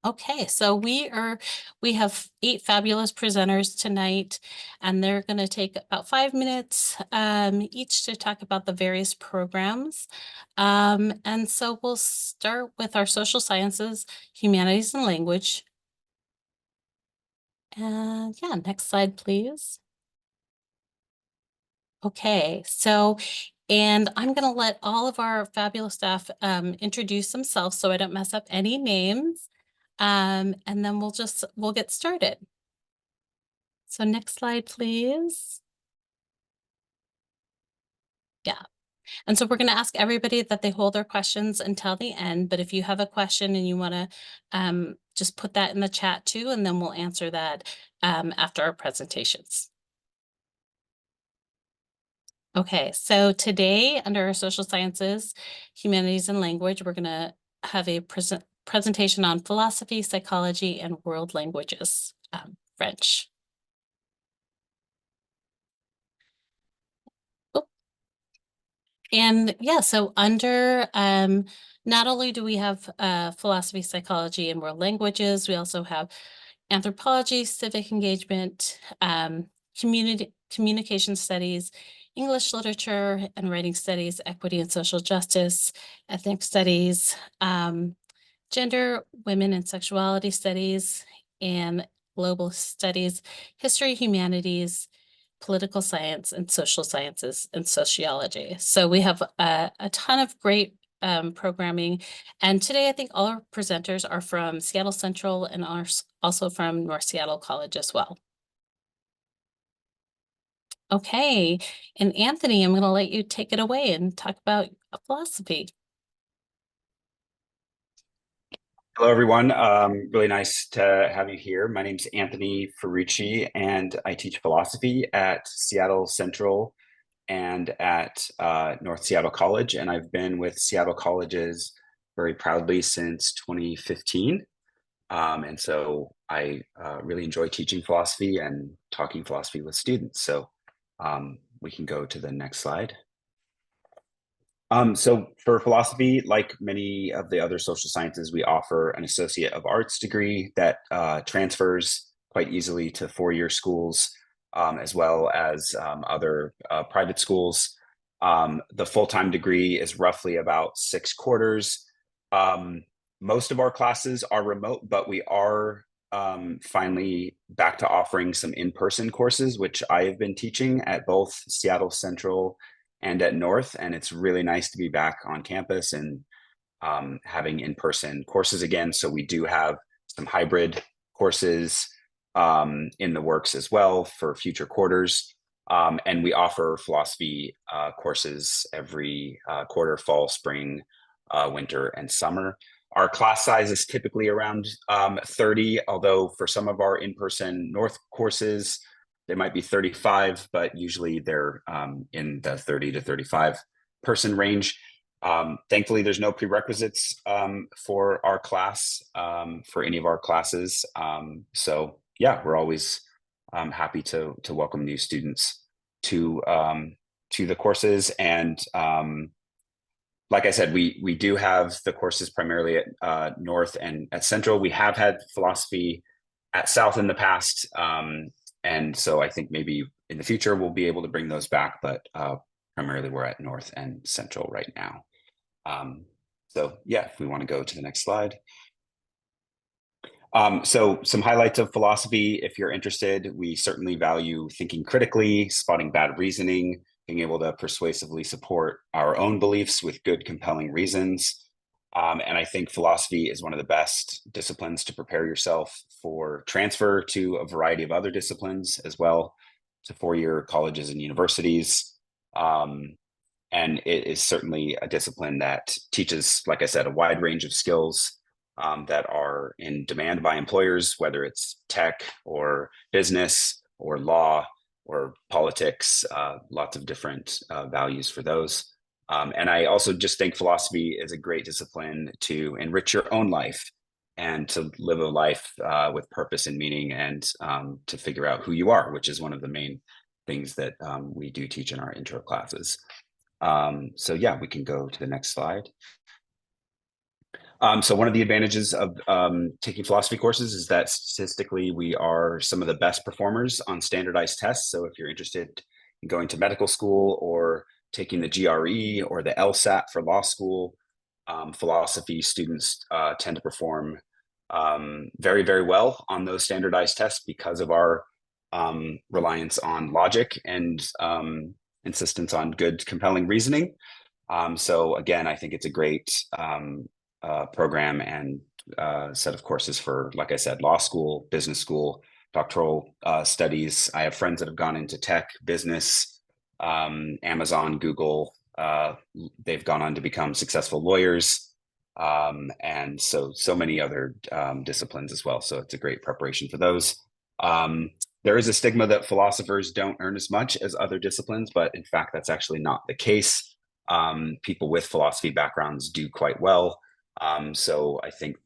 Okay, so we have 8 fabulous presenters tonight, and they're going to take about 5 minutes each to talk about the various programs. And so we'll start with our social sciences, humanities, and language. And yeah, next slide, please. Okay, and I'm going to let all of our fabulous staff introduce themselves so I don't mess up any names. And then we'll get started. So next slide, please. Yeah. And so we're going to ask everybody that they hold their questions until the end. But if you have a question and you want to just put that in the chat too, and then we'll answer that after our presentations. Okay, so today under our social sciences, humanities, and language, we're going to have a presentation on philosophy, psychology, and world languages, French. And yeah, so under not only do we have philosophy, psychology, and world languages, we also have anthropology, civic engagement, communication studies, English literature and writing studies, equity and social justice, ethnic studies, gender, women and sexuality studies, and global studies, history, humanities, political science, and social sciences and sociology. So we have a ton of great programming. And today I think all our presenters are from Seattle Central and are also from North Seattle College as well. Okay, and Anthony, I'm going to let you take it away and talk about philosophy. Hello, everyone. Really nice to have you here. My name's Anthony Ferrucci, and I teach philosophy at Seattle Central and at North Seattle College. And I've been with Seattle Colleges very proudly since 2015. And so I really enjoy teaching philosophy and talking philosophy with students. So we can go to the next slide. So for philosophy, like many of the other social sciences, we offer an Associate of Arts degree that transfers quite easily to four-year schools, as well as other private schools. The full-time degree is roughly about 6 quarters. Most of our classes are remote, but we are finally back to offering some in-person courses, which I have been teaching at both Seattle Central and at North, and it's really nice to be back on campus and having in-person courses again. So we do have some hybrid courses in the works as well for future quarters. And we offer philosophy courses every quarter, fall, spring, winter, and summer. Our class size is typically around 30, although for some of our in-person North courses, they might be 35, but usually they're in the 30 to 35 person range. Thankfully, there's no prerequisites for our class, for any of our classes. So yeah, we're always happy to welcome new students to the courses. And like I said, we do have the courses primarily at North and at Central. We have had philosophy at South in the past. And so I think maybe in the future we'll be able to bring those back, but primarily we're at North and Central right now. So yeah, if we want to go to the next slide. So some highlights of philosophy, if you're interested, we certainly value thinking critically, spotting bad reasoning, being able to persuasively support our own beliefs with good, compelling reasons. And I think philosophy is one of the best disciplines to prepare yourself for transfer to a variety of other disciplines as well, to four-year colleges and universities. And it is certainly a discipline that teaches, like I said, a wide range of skills that are in demand by employers, whether it's tech or business or law or politics, lots of different values for those. And I also just think philosophy is a great discipline to enrich your own life and to live a life with purpose and meaning, and to figure out who you are, which is one of the main things that we do teach in our intro classes. So yeah, we can go to the next slide. So one of the advantages of taking philosophy courses is that statistically we are some of the best performers on standardized tests. So if you're interested in going to medical school or taking the GRE or the LSAT for law school, philosophy students tend to perform very, very well on those standardized tests because of our reliance on logic and insistence on good, compelling reasoning. So again, I think it's a great program and set of courses for, like I said, law school, business school, doctoral studies. I have friends that have gone into tech, business, Amazon, Google. They've gone on to become successful lawyers, and so many other disciplines as well. So it's a great preparation for those. There is a stigma that philosophers don't earn as much as other disciplines, but in fact, that's actually not the case. People with philosophy backgrounds do quite well. So I think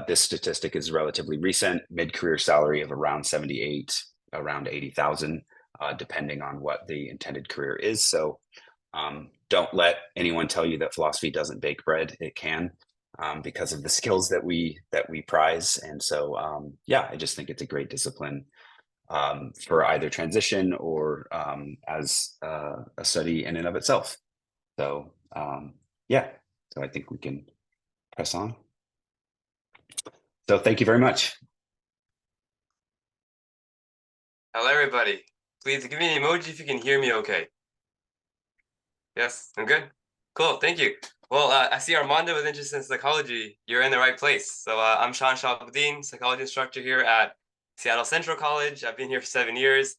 this statistic is relatively recent, mid-career salary of around 78, around 80,000, depending on what the intended career is. So don't let anyone tell you that philosophy doesn't bake bread. It can, because of the skills that we prize. And so yeah, I just think it's a great discipline for either transition or as a study in and of itself. So yeah, so I think we can press on. So thank you very much. Hello, everybody. Please give me an emoji if you can hear me okay. Yes, I'm good. Cool, thank you. Well, I see Armando was interested in psychology. You're in the right place. So I'm Sean Shabuddin, psychology instructor here at Seattle Central College. I've been here for 7 years.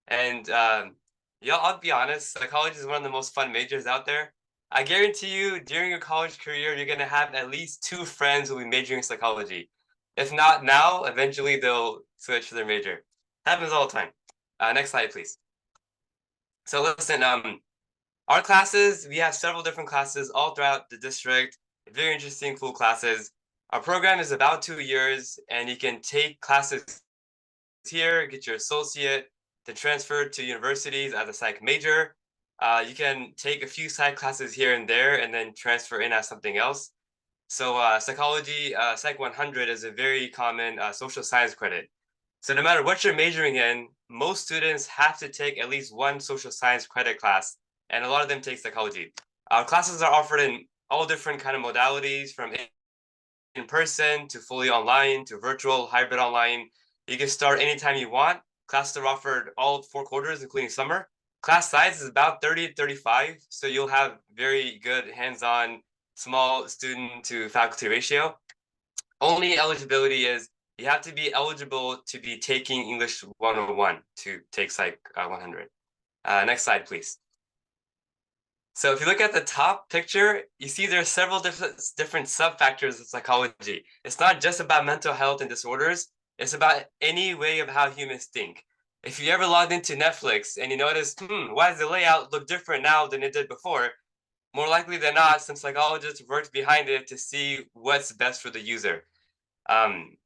And yeah, I'll be honest, psychology is one of the most fun majors out there. I guarantee you, during your college career, you're going to have at least 2 friends who will be majoring in psychology. If not now, eventually they'll switch to their major. Happens all the time. Next slide, please. So listen, our classes, we have several different classes all throughout the district. Very interesting, cool classes. Our program is about 2 years, and you can take classes here, get your associate, then transfer to universities as a psych major. You can take a few psych classes here and there, and then transfer in as something else. So psychology, Psych 100 is a very common social science credit. So no matter what you're majoring in, most students have to take at least one social science credit class, and a lot of them take psychology. Our classes are offered in all different kind of modalities, from in person to fully online to virtual, hybrid online. You can start anytime you want. Classes are offered all 4 quarters, including summer. Class size is about 30 to 35, so you'll have very good hands-on small student to faculty ratio. Only eligibility is you have to be eligible to be taking English 101 to take Psych 100. Next slide, please. So if you look at the top picture, you see there are several different sub-factors of psychology. It's not just about mental health and disorders. It's about any way of how humans think. If you ever logged into Netflix and you noticed, why does the layout look different now than it did before? More likely than not, some psychologists worked behind it to see what's best for the user. Um,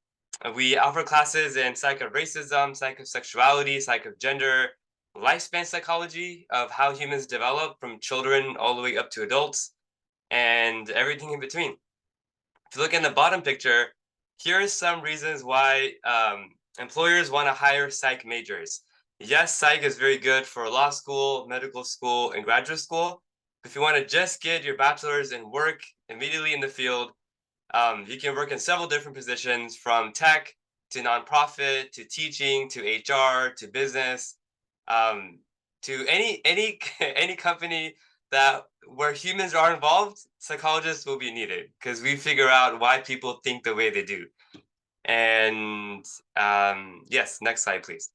we offer classes in psych of racism, psych of sexuality, psych of gender, lifespan psychology of how humans develop from children all the way up to adults, and everything in between. If you look in the bottom picture, here are some reasons why employers want to hire psych majors. Yes, psych is very good for law school, medical school, and graduate school. If you want to just get your bachelor's and work immediately in the field, you can work in several different positions, from tech to nonprofit to teaching to HR to business, to any any company that where humans are involved. Psychologists will be needed because we figure out why people think the way they do. And yes, next slide, please.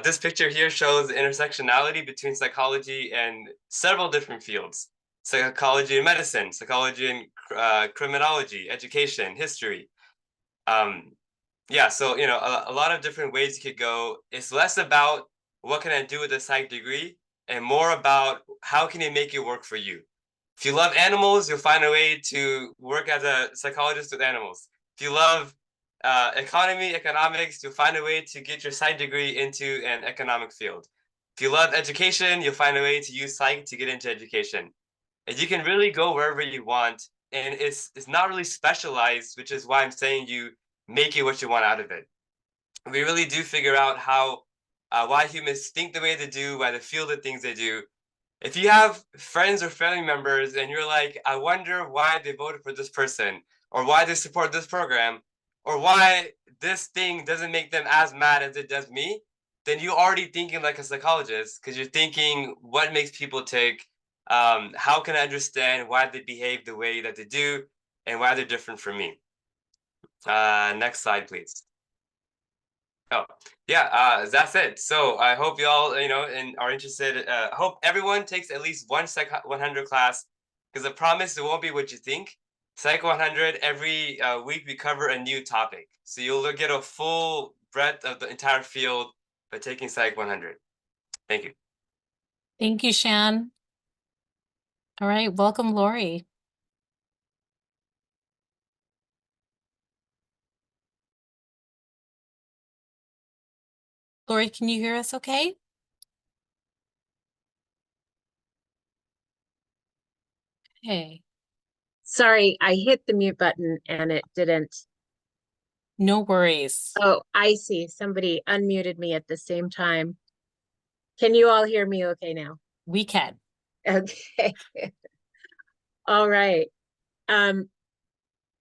This picture here shows the intersectionality between psychology and several different fields: psychology and medicine, psychology and criminology, education, history. Yeah, so a lot of different ways you could go. It's less about what can I do with a psych degree, and more about how can you make it work for you. If you love animals, you'll find a way to work as a psychologist with animals. If you love economics, you'll find a way to get your psych degree into an economic field. If you love education, you'll find a way to use psych to get into education. And you can really go wherever you want and it's not really specialized, which is why I'm saying you make it what you want out of it. We really do figure out how why humans think the way they do, why they feel the things they do. If you have friends or family members and you're like, I wonder why they voted for this person, or why they support this program, or why this thing doesn't make them as mad as it does me, then you're already thinking like a psychologist, because you're thinking what makes people tick, how can I understand why they behave the way that they do, and why they're different from me. Next slide, please. Oh, yeah, that's it. So I hope y'all, and are interested. Hope everyone takes at least one Psych 100 class, because I promise it won't be what you think. Psych 100, every week we cover a new topic. So you'll get a full breadth of the entire field by taking Psych 100. Thank you. Thank you, Shan. All right, welcome, Lori. Lori, can you hear us okay? Okay. Sorry, I hit the mute button and it didn't. No worries. Oh, I see. Somebody unmuted me at the same time. Can you all hear me okay now? We can. Okay. All right.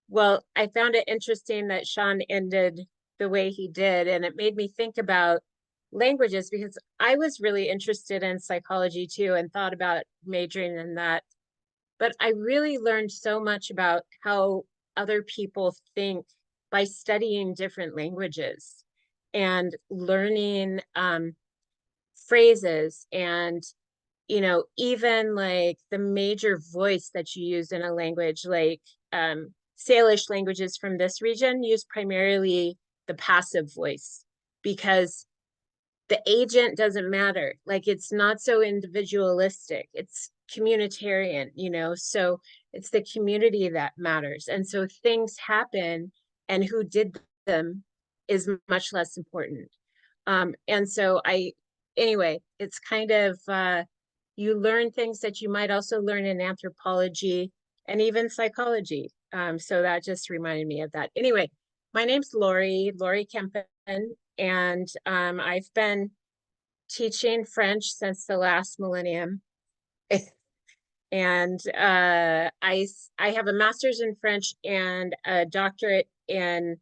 Well, I found it interesting that Sean ended the way he did, and it made me think about languages, because I was really interested in psychology too and thought about majoring in that. But I really learned so much about how other people think by studying different languages and learning phrases, and even like the major voice that you use in a language, like Salish languages from this region use primarily the passive voice, because the agent doesn't matter. Like, it's not so individualistic, it's communitarian, so it's the community that matters. And so things happen, and who did them is much less important. And so anyway, it's kind of, you learn things that you might also learn in anthropology and even psychology. So that just reminded me of that. Anyway, my name's Lori Kempen, and I've been teaching French since the last millennium. And I have a master's in French and a doctorate in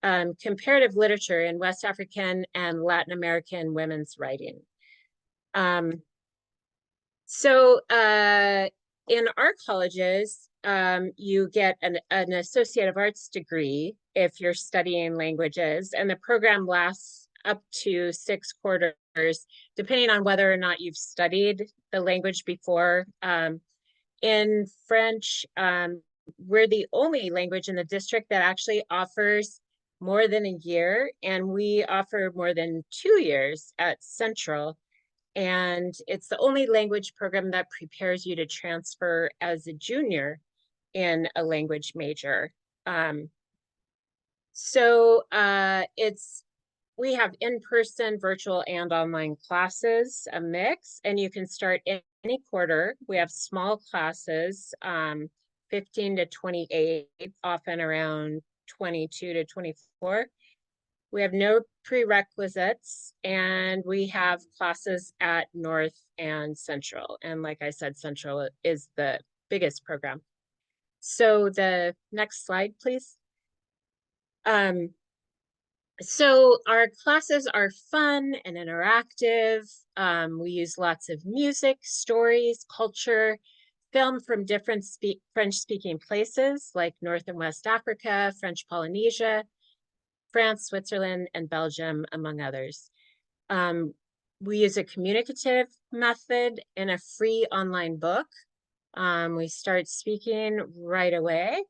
comparative literature in West African and Latin American women's writing. So in our colleges, you get an Associate of Arts degree if you're studying languages, and the program lasts up to 6 quarters, depending on whether or not you've studied the language before. In French, we're the only language in the district that actually offers more than a year, and we offer more than 2 years at Central. And it's the only language program that prepares you to transfer as a junior in a language major. We have in-person, virtual, and online classes, a mix, and you can start any quarter. We have small classes, 15 to 28, often around 22 to 24. We have no prerequisites, and we have classes at North and Central. And like I said, Central is the biggest program. So the next slide, please. So our classes are fun and interactive. We use lots of music, stories, culture, film from different French-speaking places like North and West Africa, French Polynesia, France, Switzerland, and Belgium, among others. We use a communicative method in a free online book. We start speaking right away.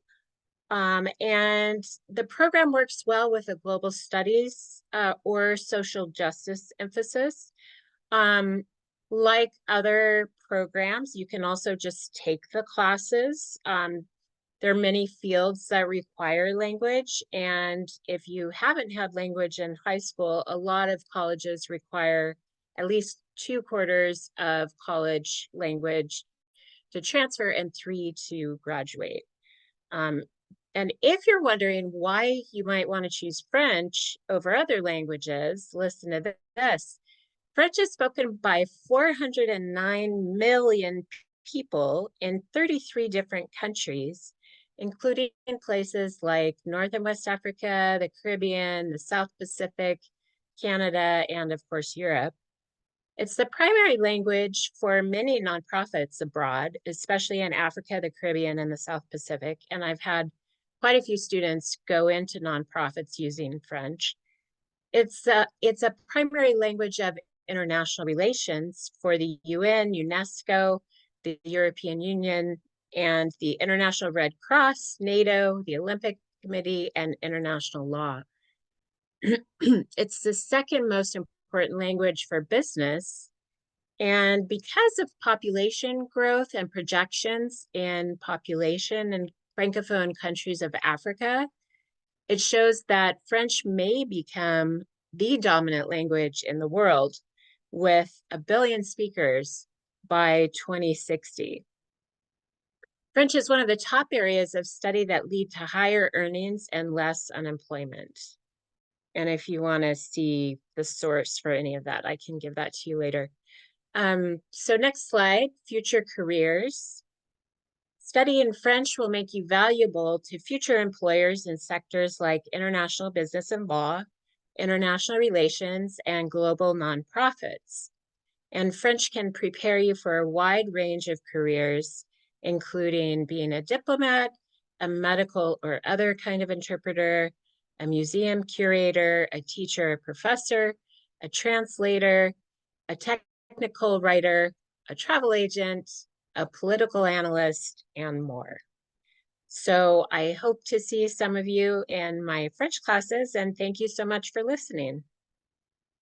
And the program works well with a global studies or social justice emphasis. Like other programs, you can also just take the classes. There are many fields that require language, and if you haven't had language in high school, a lot of colleges require at least 2 quarters of college language to transfer and 3 to graduate. And if you're wondering why you might want to choose French over other languages, listen to this. French is spoken by 409 million people in 33 different countries, including in places like North and West Africa, the Caribbean, the South Pacific, Canada, and of course, Europe. It's the primary language for many nonprofits abroad, especially in Africa, the Caribbean, and the South Pacific. And I've had quite a few students go into nonprofits using French. It's a primary language of international relations for the UN, UNESCO, the European Union, and the International Red Cross, NATO, the Olympic Committee, and international law. It's the second most important language for business. And because of population growth and projections in population in Francophone countries of Africa, it shows that French may become the dominant language in the world with 1 billion speakers by 2060. French is one of the top areas of study that lead to higher earnings and less unemployment. And if you want to see the source for any of that, I can give that to you later. So next slide, future careers. Studying French will make you valuable to future employers in sectors like international business and law, international relations, and global nonprofits. And French can prepare you for a wide range of careers, including being a diplomat, a medical or other kind of interpreter, a museum curator, a teacher, a professor, a translator, a technical writer, a travel agent, a political analyst, and more. So I hope to see some of you in my French classes, and thank you so much for listening.